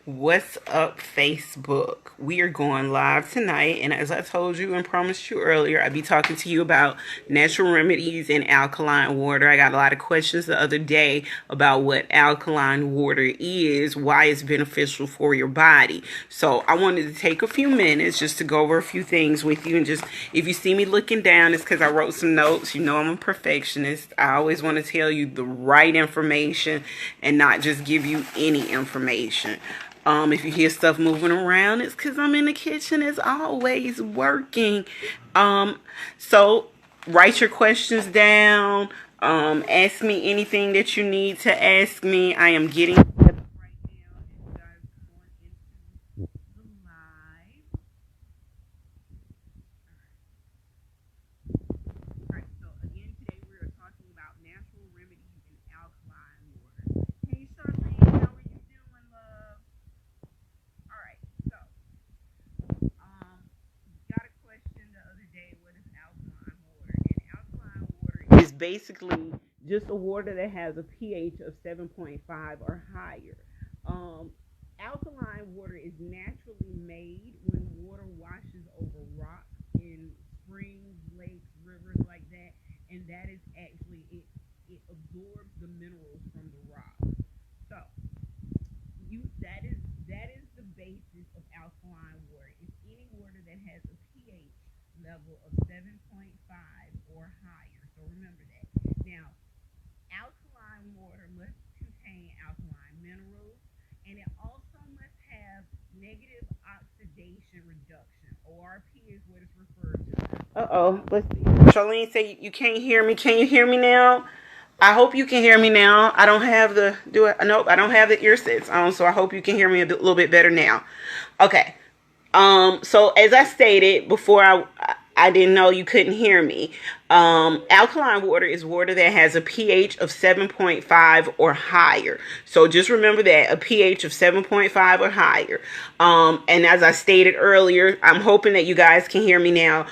What's up, Facebook? We are going live tonight, and as I told you and promised you earlier, I'd be talking to you about natural remedies and alkaline water. I got a lot of questions the other day about what alkaline water is, why it's beneficial for your body. So I wanted to take a few minutes just to go over a few things with you, and just if you see me looking down, it's because I wrote some notes. You know I'm a perfectionist. I always want to tell you the right information and not just give you any information. If you hear stuff moving around, it's because I'm in the kitchen as always working. So write your questions down. Ask me anything that you need to ask me. I am getting right now. You guys going into the live. Alright, so again today we are talking about natural remedies and alkaline water. Hey Charlene, how are you doing, love? Alright, so got a question the other day, what is alkaline water? And alkaline water is basically just a water that has a pH of 7.5 or higher. Alkaline water is naturally made when water washes over rocks in springs, lakes, rivers like that, and that is actually it absorbs the minerals from the rock. So that is the basis of alkaline water. It's any water that has a pH level of 7.5 or higher. So remember that. Now, alkaline water must contain alkaline minerals, and it also must have negative oxidation reduction. ORP is what it's referred to. Let's see. Charlene say you can't hear me. Can you hear me now? I hope you can hear me now. I don't have the I don't have the ear sets on, so I hope you can hear me a little bit better now. Okay. So as I stated before, I didn't know you couldn't hear me. Alkaline water is water that has a pH of 7.5 or higher. So just remember that, a pH of 7.5 or higher. And as I stated earlier, I'm hoping that you guys can hear me now.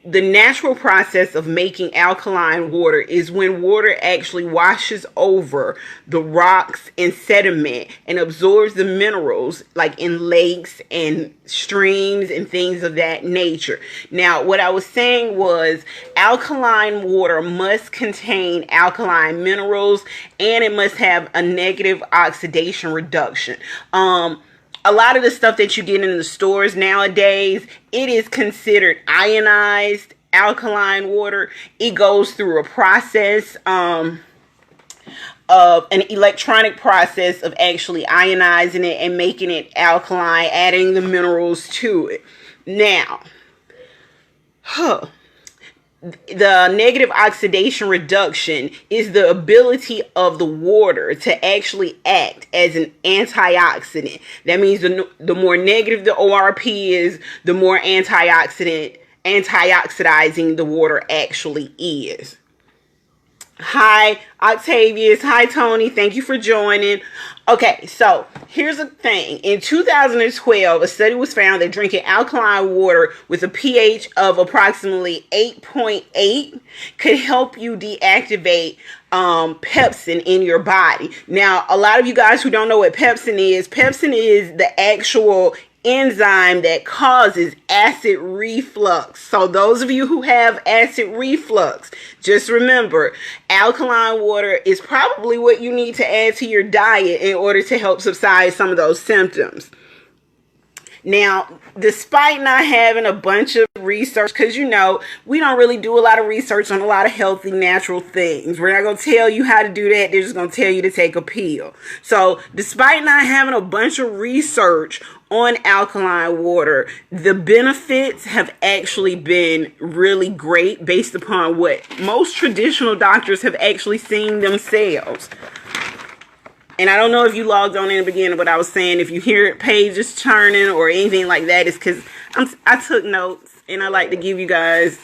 The natural process of making alkaline water is when water actually washes over the rocks and sediment and absorbs the minerals like in lakes and streams and things of that nature. Now, what I was saying was alkaline water must contain alkaline minerals, and it must have a negative oxidation reduction. A lot of the stuff that you get in the stores nowadays, it is considered ionized alkaline water. It goes through a process of an electronic process of actually ionizing it and making it alkaline, adding the minerals to it. Now, the negative oxidation reduction is the ability of the water to actually act as an antioxidant. That means the more negative the ORP is, the more antioxidizing the water actually is. Hi, Octavius. Hi, Tony. Thank you for joining. Okay, so here's the thing. In 2012, a study was found that drinking alkaline water with a pH of approximately 8.8 could help you deactivate pepsin in your body. Now, a lot of you guys who don't know what pepsin is the actual enzyme that causes acid reflux. So those of you who have acid reflux, just remember, alkaline water is probably what you need to add to your diet in order to help subside some of those symptoms. Now, despite not having a bunch of research, because you know, we don't really do a lot of research on a lot of healthy, natural things. We're not going to tell you how to do that. They're just going to tell you to take a pill. So, despite not having a bunch of research on alkaline water, the benefits have actually been really great based upon what most traditional doctors have actually seen themselves. And I don't know if you logged on in the beginning, but I was saying if you hear pages turning or anything like that, it's because I took notes and I like to give you guys,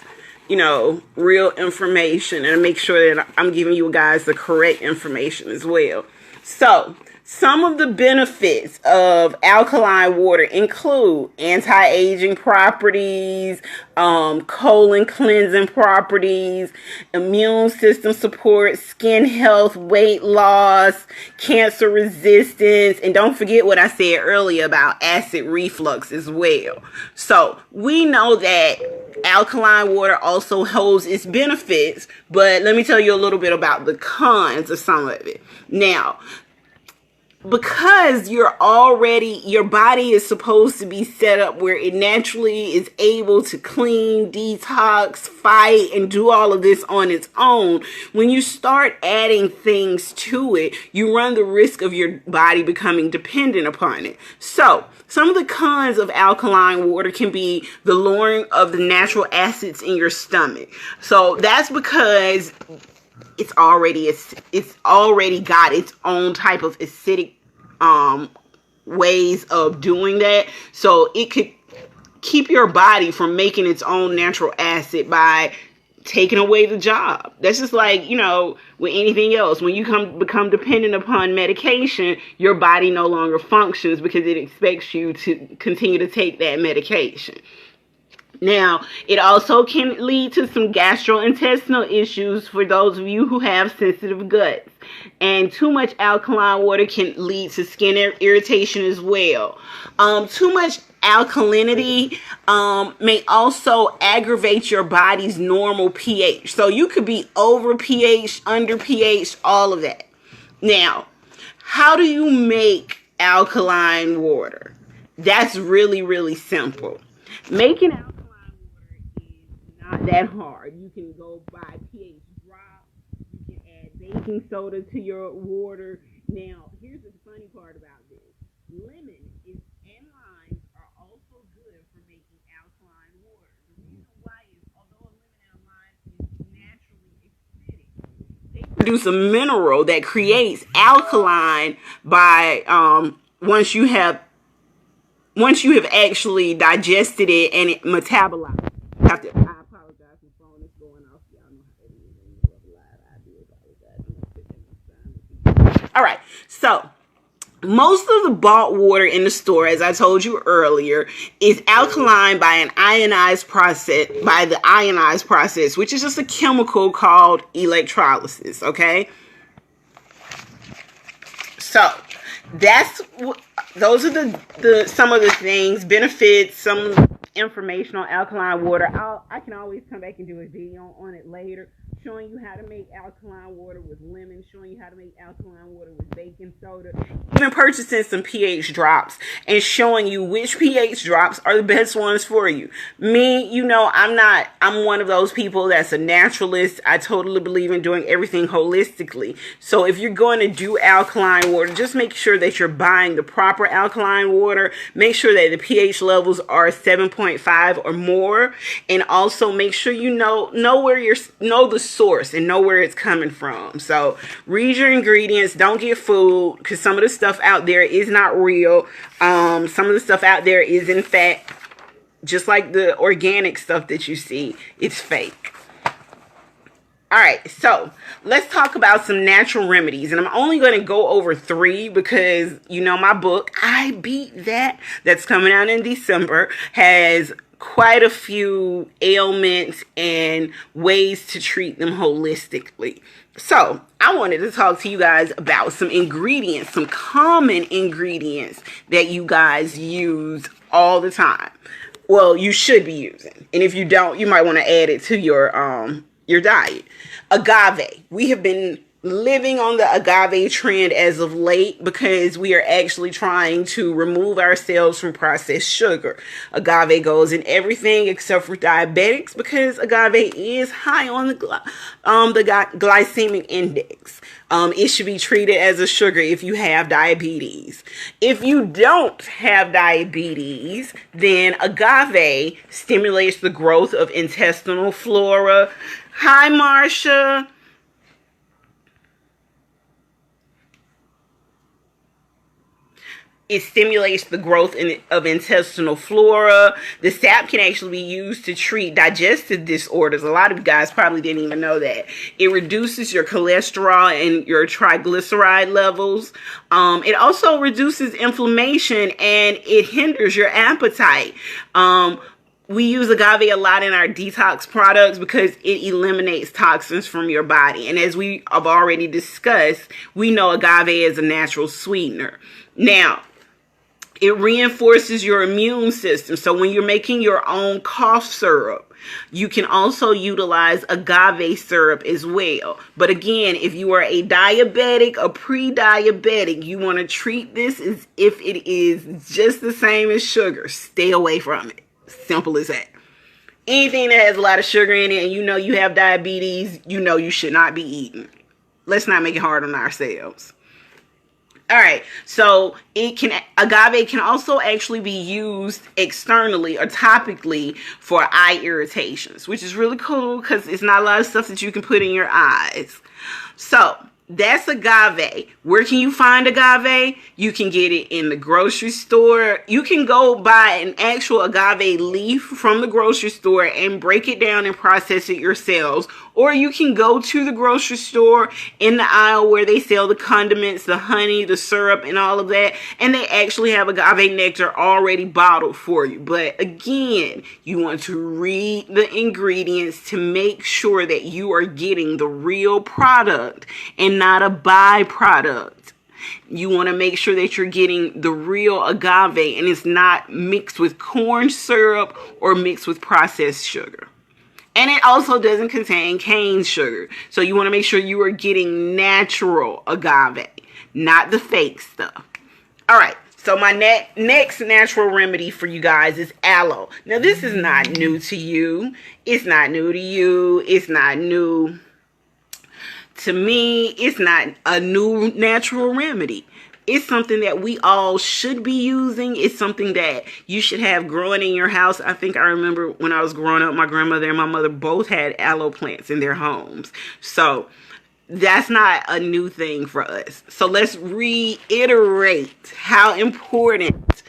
you know, real information and make sure that I'm giving you guys the correct information as well. So Some of the benefits of alkaline water include anti-aging properties, colon cleansing properties, immune system support, skin health, weight loss, cancer resistance, and don't forget what I said earlier about acid reflux as well. So we know that alkaline water also holds its benefits, but let me tell you a little bit about the cons of some of it. Now, because your body is supposed to be set up where it naturally is able to clean, detox, fight, and do all of this on its own, when you start adding things to it, you run the risk of your body becoming dependent upon it. So some of the cons of alkaline water can be the lowering of the natural acids in your stomach. So that's because it's already got its own type of acidic ways of doing that. So it could keep your body from making its own natural acid by taking away the job. That's just like, with anything else. When you become dependent upon medication, your body no longer functions because it expects you to continue to take that medication. Now, it also can lead to some gastrointestinal issues for those of you who have sensitive guts. And too much alkaline water can lead to skin irritation as well. Too much alkalinity may also aggravate your body's normal pH. So you could be over pH, under pH, all of that. Now, how do you make alkaline water? That's really, really simple. Making alkaline not that hard. You can go buy pH drops. You can add baking soda to your water. Now, here's the funny part about this. Lemon and limes are also good for making alkaline water. The reason why is, although a lemon and a lime is naturally acidic, they produce a mineral that creates alkaline by once you have actually digested it and it metabolized. I apologize for the phone is going off. Y'all know how it is. I do apologize. All right. So most of the bought water in the store, as I told you earlier, is alkaline by the ionized process, which is just a chemical called electrolysis. Okay. So those are the some of the things, benefits, some information on alkaline water. I can always come back and do a video on it later, showing you how to make alkaline water with lemon, showing you how to make alkaline water with baking soda, even purchasing some pH drops and showing you which pH drops are the best ones for you. Me, I'm one of those people that's a naturalist. I totally believe in doing everything holistically. So if you're going to do alkaline water, just make sure that you're buying the proper alkaline water. Make sure that the pH levels are 7.5 or more, and also make sure you know the source and know where it's coming from. So read your ingredients. Don't get food, because some of the stuff out there is not real. Some of the stuff out there is, in fact, just like the organic stuff that you see, it's fake. All right, so let's talk about some natural remedies. And I'm only going to go over 3 because, my book, I Beat That, that's coming out in December, has quite a few ailments and ways to treat them holistically. So I wanted to talk to you guys about some ingredients, some common ingredients that you guys use all the time. Well, you should be using. And if you don't, you might want to add it to your diet. Agave. We have been living on the agave trend as of late because we are actually trying to remove ourselves from processed sugar. Agave goes in everything except for diabetics because agave is high on the glycemic index. It should be treated as a sugar if you have diabetes. If you don't have diabetes, then agave stimulates the growth of intestinal flora. Hi, Marsha. It stimulates the growth of intestinal flora. The sap can actually be used to treat digestive disorders. A lot of you guys probably didn't even know that. It reduces your cholesterol and your triglyceride levels. It also reduces inflammation and it hinders your appetite. We use agave a lot in our detox products because it eliminates toxins from your body. And as we have already discussed, we know agave is a natural sweetener. Now, it reinforces your immune system. So when you're making your own cough syrup, you can also utilize agave syrup as well. But again, if you are a diabetic or pre-diabetic, you want to treat this as if it is just the same as sugar. Stay away from it. Simple as that. Anything that has a lot of sugar in it and you know you have diabetes, you know you should not be eating. Let's not make it hard on ourselves. All right, so agave can also actually be used externally or topically for eye irritations, which is really cool because it's not a lot of stuff that you can put in your eyes. So that's agave. Where can you find agave? You can get it in the grocery store. You can go buy an actual agave leaf from the grocery store and break it down and process it yourselves. Or you can go to the grocery store in the aisle where they sell the condiments, the honey, the syrup, and all of that. And they actually have agave nectar already bottled for you. But again, you want to read the ingredients to make sure that you are getting the real product and not a byproduct. You want to make sure that you're getting the real agave and it's not mixed with corn syrup or mixed with processed sugar. And it also doesn't contain cane sugar. So you want to make sure you are getting natural agave, not the fake stuff. All right. So my next natural remedy for you guys is aloe. Now, this is not new to you. It's not new to you. It's not new to me. It's not a new natural remedy. It's something that we all should be using. It's something that you should have growing in your house. I think I remember when I was growing up, my grandmother and my mother both had aloe plants in their homes. So that's not a new thing for us. So let's reiterate how important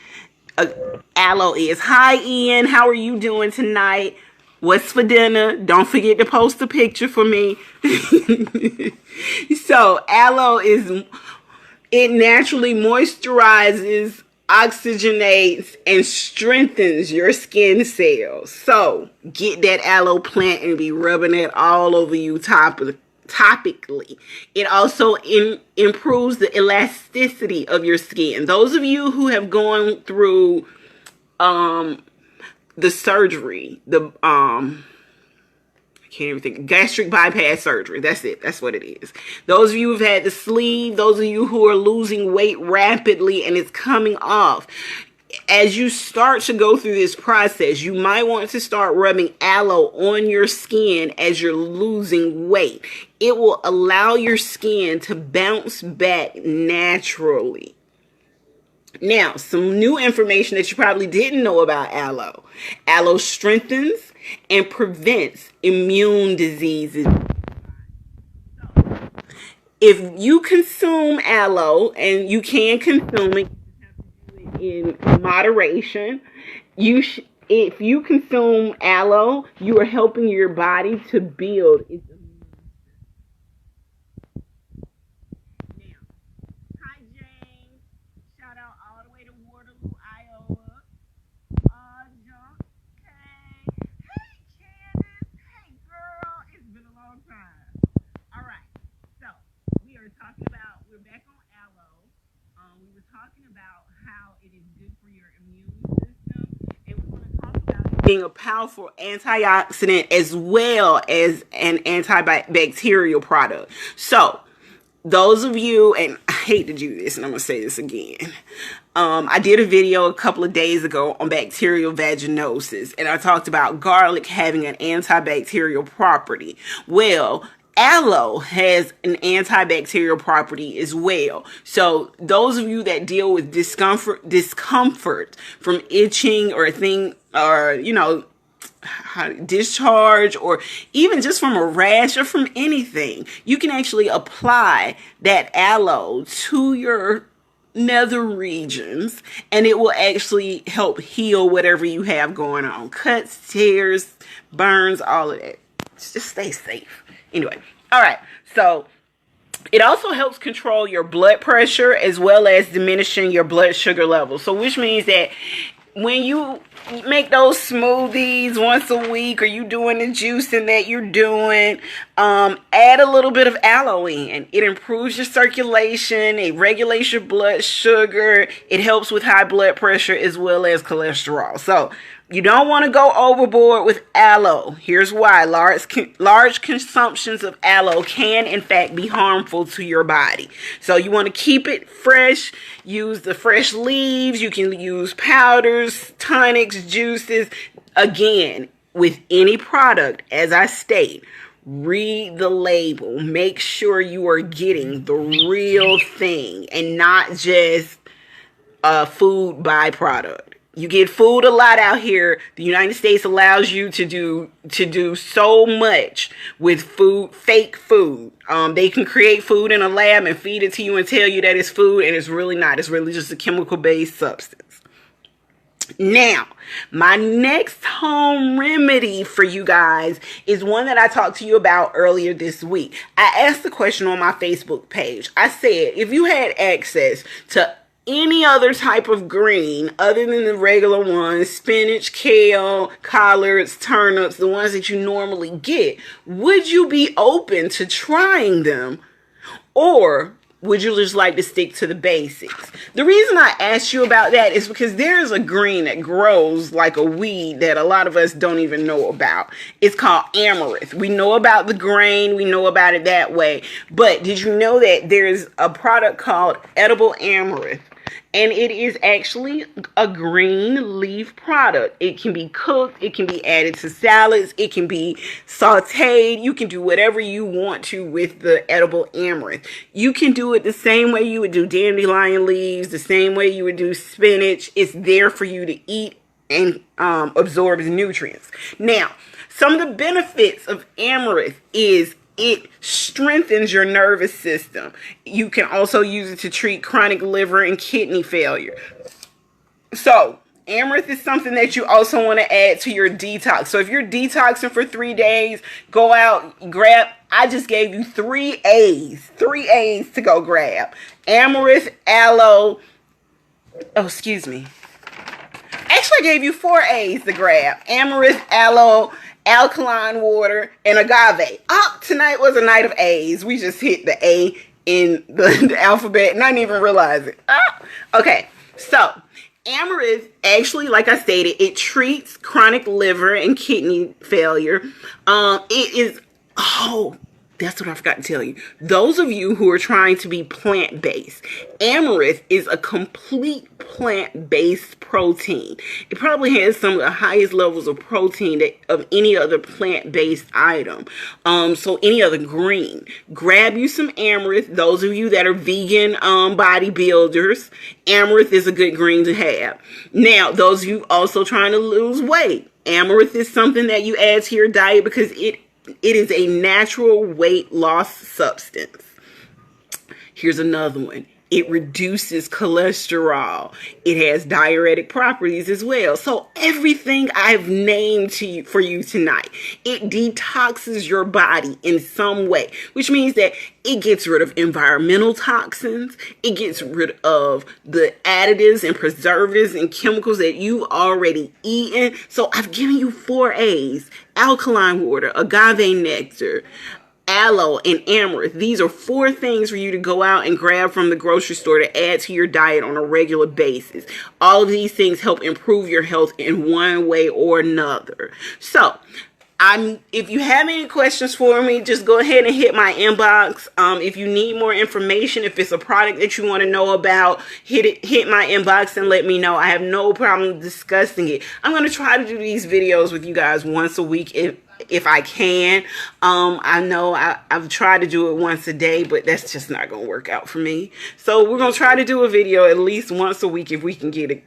aloe is. Hi, Ian. How are you doing tonight? What's for dinner? Don't forget to post a picture for me. So aloe it naturally moisturizes, oxygenates, and strengthens your skin cells. So get that aloe plant and be rubbing it all over you topically. It also improves the elasticity of your skin. Those of you who have gone through the surgery, I can't even think, gastric bypass surgery. That's it. That's what it is. Those of you who've had the sleeve, those of you who are losing weight rapidly and it's coming off, as you start to go through this process, you might want to start rubbing aloe on your skin as you're losing weight. It will allow your skin to bounce back naturally. Now, some new information that you probably didn't know about aloe. Aloe strengthens and prevents immune diseases. If you consume aloe, and you can consume it, in moderation, if you consume aloe, you are helping your body to build its immune system. Now, hi James, shout out all the way to Waterloo, Iowa. Okay. Hey Candace, hey girl, it's been a long time. All right, so we're back on aloe. We were talking about how it is good for your immune system, and we want to talk about it being a powerful antioxidant as well as an antibacterial product. So those of you, and I hate to do this, and I'm going to say this again. I did a video a couple of days ago on bacterial vaginosis, and I talked about garlic having an antibacterial property. Well, aloe has an antibacterial property as well. So those of you that deal with discomfort from itching or discharge, or even just from a rash or from anything, you can actually apply that aloe to your nether regions, and it will actually help heal whatever you have going on. Cuts, tears, burns, all of that. Just stay safe. Anyway, all right. So it also helps control your blood pressure as well as diminishing your blood sugar levels. So which means that when you make those smoothies once a week, or you doing the juicing that you're doing, add a little bit of aloe in. It improves your circulation, it regulates your blood sugar, it helps with high blood pressure as well as cholesterol. So you don't want to go overboard with aloe. Here's why. Large consumptions of aloe can, in fact, be harmful to your body. So you want to keep it fresh. Use the fresh leaves. You can use powders, tonics, juices. Again, with any product, as I state, read the label. Make sure you are getting the real thing and not just a food byproduct. You get food a lot out here. The United States allows you to do so much with food, fake food. They can create food in a lab and feed it to you and tell you that it's food, and it's really not. It's really just a chemical-based substance. Now, my next home remedy for you guys is one that I talked to you about earlier this week. I asked the question on my Facebook page. I said, if you had access to any other type of green other than the regular ones, spinach, kale, collards, turnips, the ones that you normally get, would you be open to trying them? Or would you just like to stick to the basics? The reason I asked you about that is because there's a green that grows like a weed that a lot of us don't even know about. It's called amaranth. We know about the grain. We know about it that way. But did you know that there's a product called edible amaranth? And it is actually a green leaf product. It can be cooked. It can be added to salads. It can be sauteed. You can do whatever you want to with the edible amaranth. You can do it the same way you would do dandelion leaves, the same way you would do spinach. It's there for you to eat and absorb nutrients. Now, some of the benefits of amaranth is it strengthens your nervous system. You can also use it to treat chronic liver and kidney failure. So, amaranth is something that you also want to add to your detox. So if you're detoxing for 3 days, go out, grab, I just gave you 3 A's to go grab. Amaranth, aloe, excuse me. Actually, I gave you 4 A's to grab. Amaranth, aloe, alkaline water, and agave. Tonight was a night of A's. We just hit the A in the alphabet and I didn't even realize it. Okay, so amaranth, actually, like I stated, it treats chronic liver and kidney failure. It is, that's what I forgot to tell you. Those of you who are trying to be plant-based, amaranth is a complete plant-based protein. It probably has some of the highest levels of protein of any other plant-based item. So any other green. Grab you some amaranth. Those of you that are vegan bodybuilders, amaranth is a good green to have. Now, those of you also trying to lose weight, amaranth is something that you add to your diet because it is a natural weight loss substance. Here's another one. It reduces cholesterol. It has diuretic properties as well. So everything I've named for you tonight, it detoxes your body in some way, which means that it gets rid of environmental toxins. It gets rid of the additives and preservatives and chemicals that you've already eaten. So I've given you 4 A's: alkaline water, agave nectar, aloe, and amaranth. These are 4 things for you to go out and grab from the grocery store to add to your diet on a regular basis. All of these things help improve your health in one way or another. So, if you have any questions for me, just go ahead and hit my inbox. If you need more information, if it's a product that you want to know about, hit my inbox and let me know. I have no problem discussing it. I'm going to try to do these videos with you guys once a week if I can. I know I've tried to do it once a day, but that's just not going to work out for me. So we're going to try to do a video at least once a week if we can get it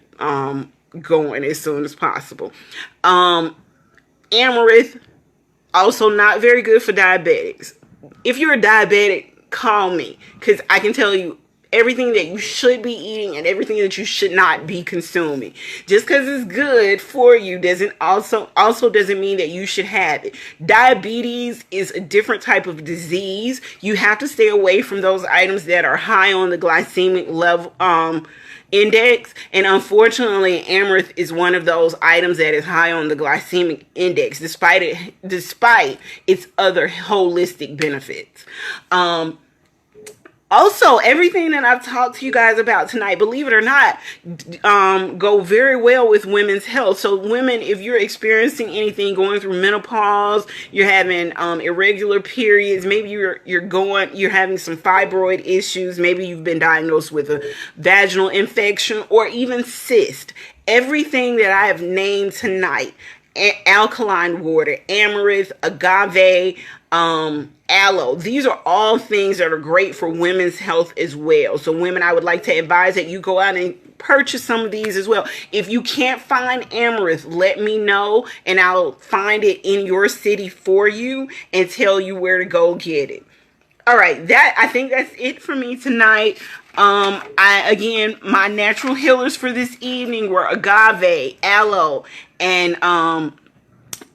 going as soon as possible. Amaranth, also not very good for diabetics. If you're a diabetic, call me, because I can tell you everything that you should be eating and everything that you should not be consuming. Just because it's good for you doesn't also doesn't mean that you should have it. Diabetes is a different type of disease. You have to stay away from those items that are high on the glycemic level index, and unfortunately amaranth is one of those items that is high on the glycemic index despite its other holistic benefits. Also, everything that I've talked to you guys about tonight, believe it or not, go very well with women's health. So women, if you're experiencing anything, going through menopause, you're having irregular periods, maybe you're having some fibroid issues, maybe you've been diagnosed with a vaginal infection or even cyst, everything that I have named tonight, alkaline water, amaranth, agave, aloe. These are all things that are great for women's health as well. So women, I would like to advise that you go out and purchase some of these as well. If you can't find amaranth, let me know and I'll find it in your city for you and tell you where to go get it. All right, I think that's it for me tonight. Again, my natural healers for this evening were agave, aloe, and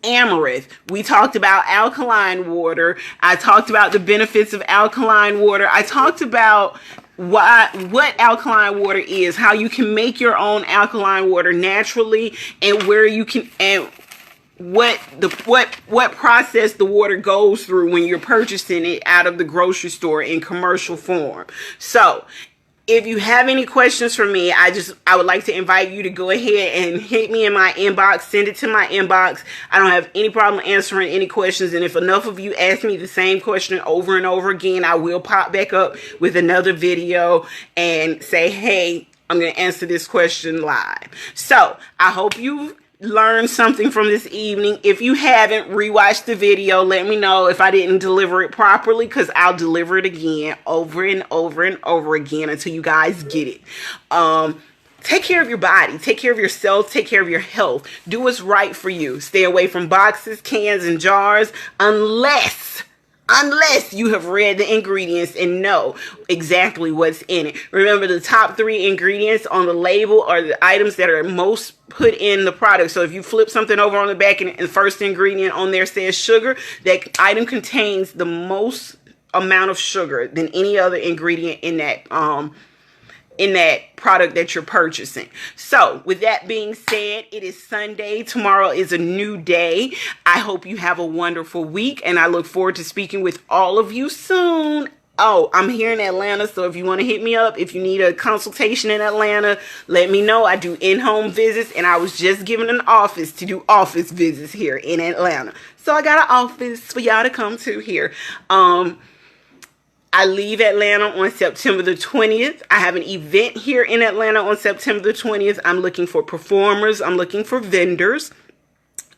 amaranth. We talked about alkaline water. I talked about the benefits of alkaline water. I talked about what alkaline water is, how you can make your own alkaline water naturally, and where you can, and what process the water goes through when you're purchasing it out of the grocery store in commercial form. So if you have any questions for me, I would like to invite you to go ahead and hit me in my inbox, send it to my inbox. I don't have any problem answering any questions. And if enough of you ask me the same question over and over again, I will pop back up with another video and say, hey, I'm going to answer this question live. So I hope you learned something from this evening. If you haven't, rewatched the video. Let me know if I didn't deliver it properly, because I'll deliver it again over and over and over again until you guys get it. Take care of your body, take care of yourself, take care of your health. Do what's right for you. Stay away from boxes, cans, and jars unless you have read the ingredients and know exactly what's in it. Remember, the top 3 ingredients on the label are the items that are most put in the product. So if you flip something over on the back and the first ingredient on there says sugar, that item contains the most amount of sugar than any other ingredient in that product that you're purchasing. So with that being said, it is Sunday. Tomorrow is a new day. I hope you have a wonderful week, and I look forward to speaking with all of you soon. Oh, I'm here in Atlanta, so if you want to hit me up, if you need a consultation in Atlanta, let me know. I do in-home visits, and I was just given an office to do office visits here in Atlanta. So I got an office for y'all to come to here. I leave Atlanta on September the 20th. I have an event here in Atlanta on September the 20th. I'm looking for performers. I'm looking for vendors.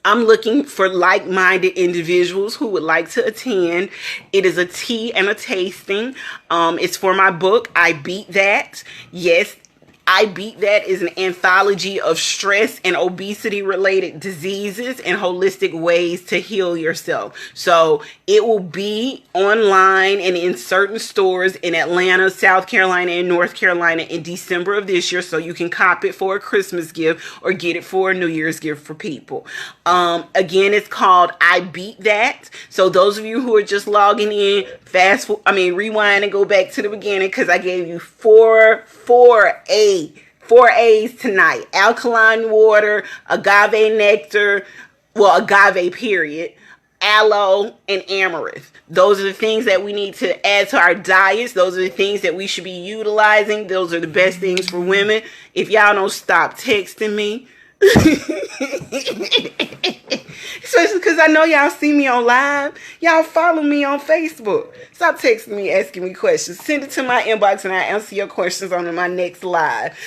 I'm looking for like-minded individuals who would like to attend. It is a tea and a tasting. It's for my book, I Beat That. Yes, I Beat That is an anthology of stress and obesity related diseases and holistic ways to heal yourself. So it will be online and in certain stores in Atlanta, South Carolina, and North Carolina in December of this year. So you can cop it for a Christmas gift or get it for a New Year's gift for people. Again, it's called I Beat That. So those of you who are just logging in, rewind and go back to the beginning, because I gave you four A's tonight: alkaline water, agave nectar, agave period, aloe, and amaranth. Those are the things that we need to add to our diets. Those are the things that we should be utilizing. Those are the best things for women. If y'all don't stop texting me, especially because I know y'all see me on live. Y'all follow me on Facebook. Stop texting me, asking me questions. Send it to my inbox and I'll answer your questions on my next live.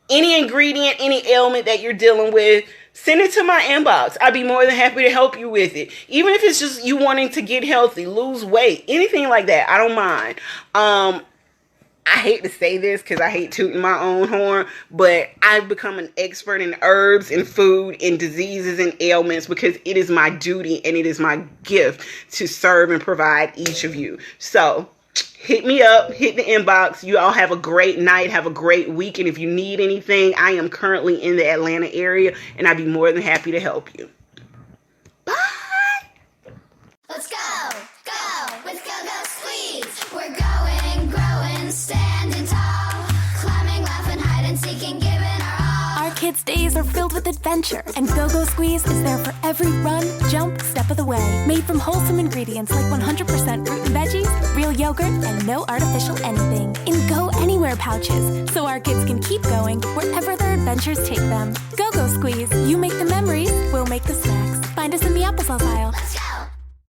Any ingredient, any ailment that you're dealing with, send it to my inbox. I'd be more than happy to help you with it. Even if it's just you wanting to get healthy, lose weight, anything like that, I don't mind. I hate to say this because I hate tooting my own horn, but I've become an expert in herbs and food and diseases and ailments because it is my duty and it is my gift to serve and provide each of you. So hit me up, hit the inbox. You all have a great night, have a great week, and if you need anything, I am currently in the Atlanta area, and I'd be more than happy to help you. Bye! Let's go, go, with Go-Go Squeeze. We're going, growing, standing tall, climbing, laughing, hide and seeking, giving our all. Our kids' days are filled with adventure, and Go-Go Squeeze is there for every run, jump, step of the way. Made from wholesome ingredients like 100% fruit and veggies, real yogurt, and no artificial anything. In Go Anywhere pouches, so our kids can keep going wherever their adventures take them. Go-Go Squeeze, you make the memories, we'll make the snacks.